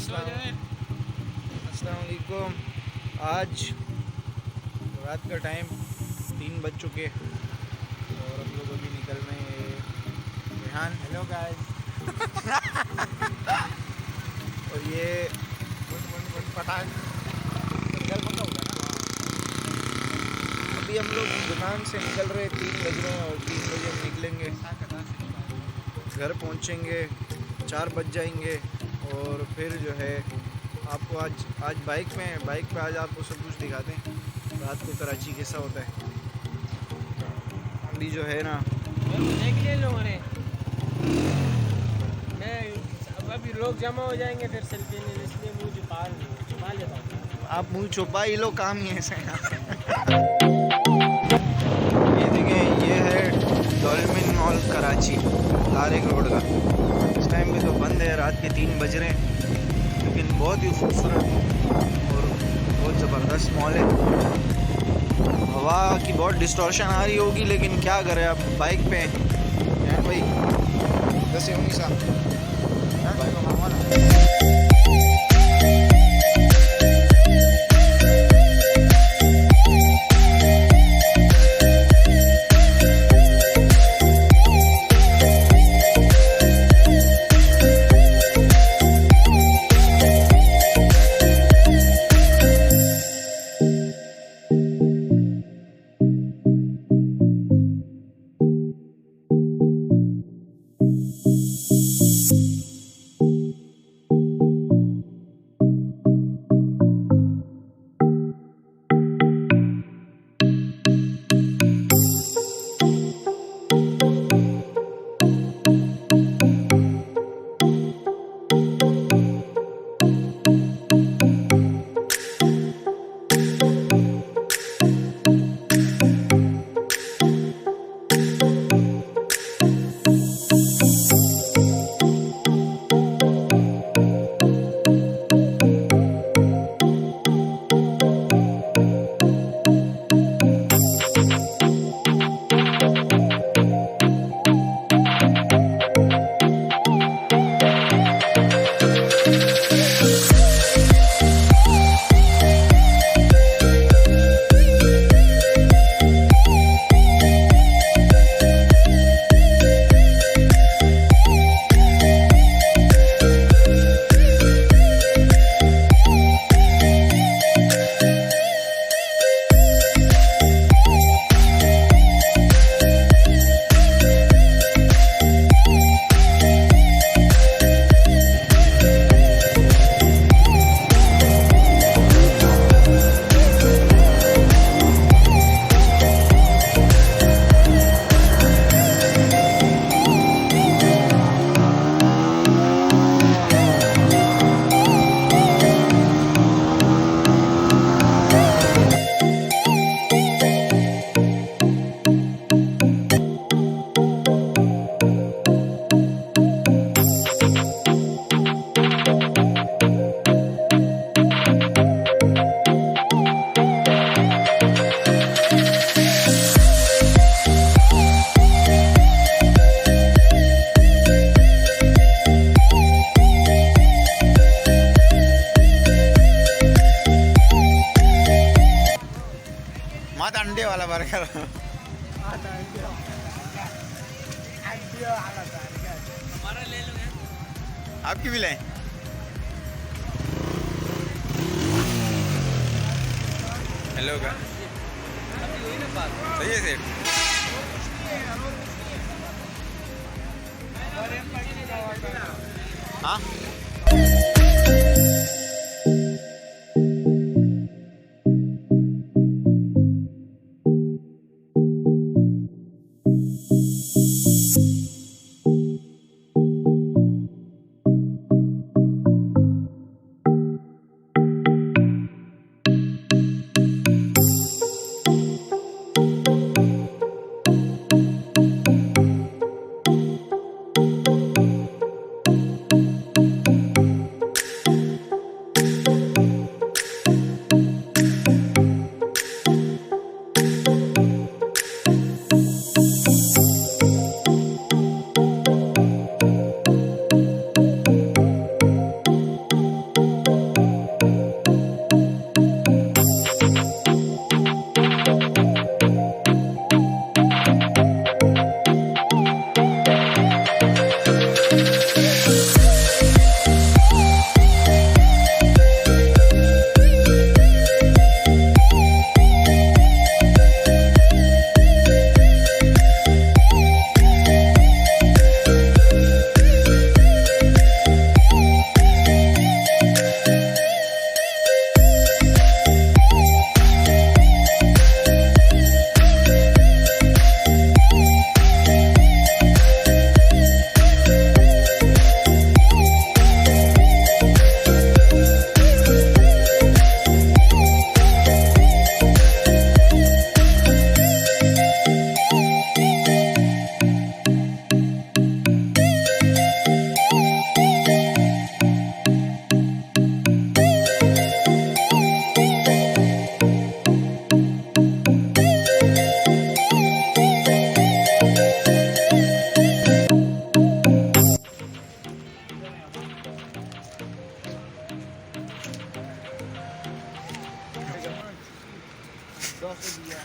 अस्सलाम वालेकुम। आज रात का टाइम 3 बज चुके और हम लोग अभी निकल रहे हैं। Rehan hello guys. और ये पठान होगा ना। अभी हम लोग दुकान से निकल रहे 3 बज रहे हैं और 3 बजे हम निकलेंगे, घर पहुंचेंगे 4 बज जाएंगे। और फिर जो है आपको आज बाइक पे आज आपको सब कुछ दिखाते हैं रात को कराची कैसा होता है। अभी जो है ना देख लिए लोगों ने, मैं अभी लोग जमा हो जाएंगे फिर सेल्फी नहीं, इसलिए मुँह छुपा लेता हूँ। आप मुँह छुपा ही लो, काम ही ऐसे है। ये देखिए, ये है dolphin mall Karachi, Tariq road का। इस टाइम पे तो बंद है, रात के 3 बज रहे हैं, लेकिन बहुत ही खूबसूरत और बहुत ज़बरदस्त मॉल है। हवा की बहुत डिस्टॉर्शन आ रही होगी, लेकिन क्या करें, आप बाइक पे हैं भाई। कैसे होंगी साहब? मत अंडे वाला बर्गर। आपकी भी लें। हेलो का सही है सेठ। हाँ 200 दिया